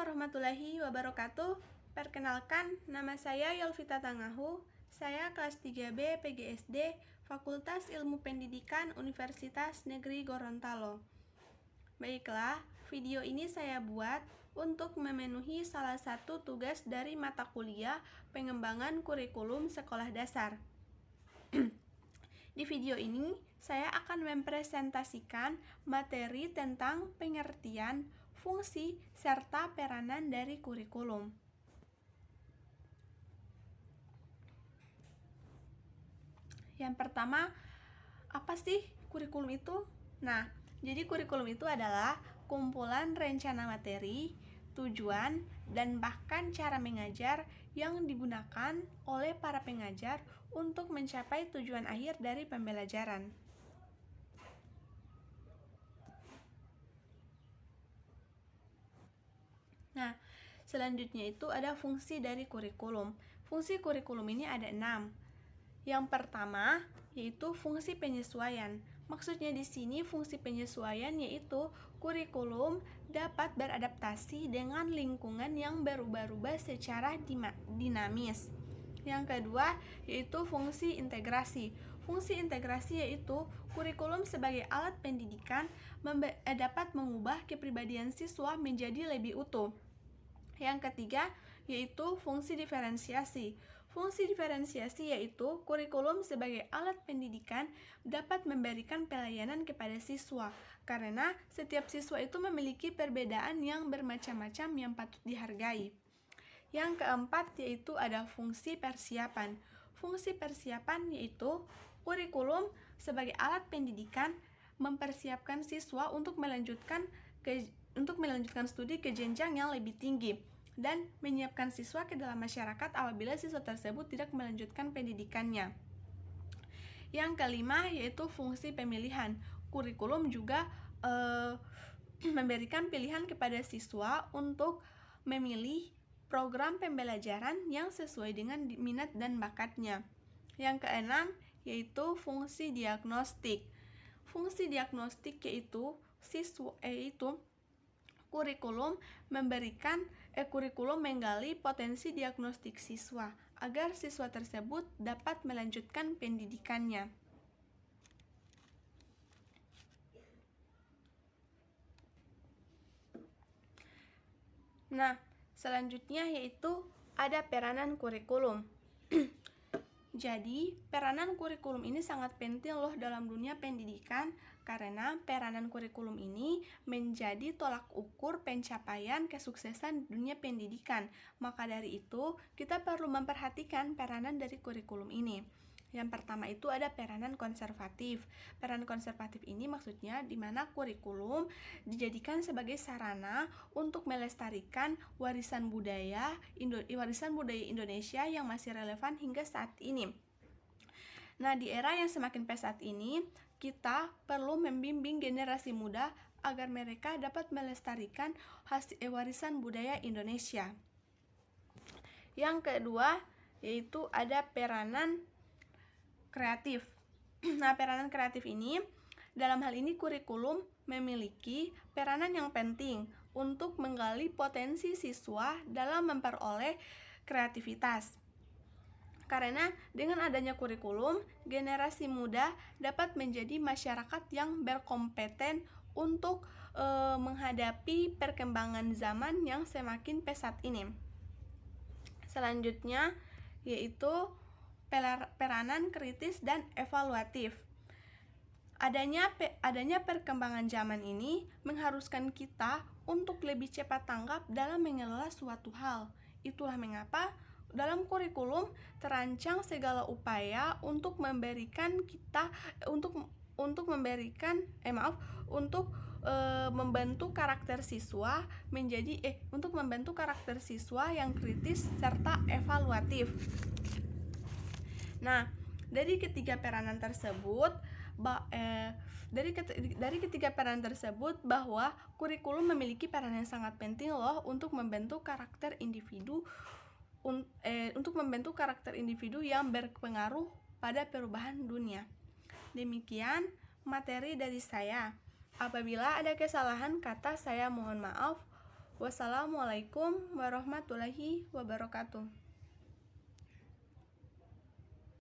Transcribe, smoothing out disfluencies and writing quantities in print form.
warahmatullahi wabarakatuh. Perkenalkan, nama saya Yolvita Tangahu. Saya kelas 3B PGSD, Fakultas Ilmu Pendidikan Universitas Negeri Gorontalo. Baiklah, video ini saya buat untuk memenuhi salah satu tugas dari mata kuliah pengembangan kurikulum sekolah dasar. Di video ini, saya akan mempresentasikan materi tentang pengertian, fungsi, serta peranan dari kurikulum. Yang pertama, apa sih kurikulum itu? Nah, jadi kurikulum itu adalah kumpulan rencana materi, tujuan, dan bahkan cara mengajar yang digunakan oleh para pengajar untuk mencapai tujuan akhir dari pembelajaran. Nah, selanjutnya itu ada fungsi dari kurikulum. Fungsi kurikulum ini ada 6. Yang pertama yaitu fungsi penyesuaian. Maksudnya di sini fungsi penyesuaian yaitu kurikulum dapat beradaptasi dengan lingkungan yang berubah-ubah secara dinamis. Yang kedua yaitu fungsi integrasi. Fungsi integrasi yaitu kurikulum sebagai alat pendidikan dapat mengubah kepribadian siswa menjadi lebih utuh. Yang ketiga yaitu fungsi diferensiasi. Fungsi diferensiasi yaitu kurikulum sebagai alat pendidikan dapat memberikan pelayanan kepada siswa, karena setiap siswa itu memiliki perbedaan yang bermacam-macam yang patut dihargai. Yang keempat yaitu ada fungsi persiapan. Fungsi persiapan yaitu kurikulum sebagai alat pendidikan mempersiapkan siswa untuk melanjutkan studi ke jenjang yang lebih tinggi dan menyiapkan siswa ke dalam masyarakat apabila siswa tersebut tidak melanjutkan pendidikannya. Yang kelima yaitu fungsi pemilihan. Kurikulum juga memberikan pilihan kepada siswa untuk memilih program pembelajaran yang sesuai dengan minat dan bakatnya. Yang keenam yaitu fungsi diagnostik. Fungsi diagnostik yaitu kurikulum menggali potensi diagnostik siswa agar siswa tersebut dapat melanjutkan pendidikannya. Nah, selanjutnya yaitu ada peranan kurikulum. Jadi, peranan kurikulum ini sangat penting loh dalam dunia pendidikan, karena peranan kurikulum ini menjadi tolak ukur pencapaian kesuksesan dunia pendidikan. Maka dari itu, kita perlu memperhatikan peranan dari kurikulum ini. Yang pertama itu ada peranan konservatif. Peranan konservatif ini maksudnya di mana kurikulum dijadikan sebagai sarana untuk melestarikan warisan budaya Indonesia yang masih relevan hingga saat ini. Nah, di era yang semakin pesat ini, kita perlu membimbing generasi muda agar mereka dapat melestarikan warisan budaya Indonesia. Yang kedua yaitu ada peranan kreatif. Nah, peranan kreatif ini dalam hal ini kurikulum memiliki peranan yang penting untuk menggali potensi siswa dalam memperoleh kreativitas. Karena dengan adanya kurikulum, generasi muda dapat menjadi masyarakat yang berkompeten untuk menghadapi perkembangan zaman yang semakin pesat ini. Selanjutnya yaitu peranan kritis dan evaluatif. Adanya perkembangan zaman ini mengharuskan kita untuk lebih cepat tanggap dalam mengelola suatu hal. Itulah mengapa dalam kurikulum terancang segala upaya untuk membentuk karakter siswa yang kritis serta evaluatif. Nah, dari ketiga peranan tersebut bahwa kurikulum memiliki peranan yang sangat penting loh untuk membentuk karakter individu yang berpengaruh pada perubahan dunia. Demikian materi dari saya. Apabila ada kesalahan kata, saya mohon maaf. Wassalamualaikum warahmatullahi wabarakatuh.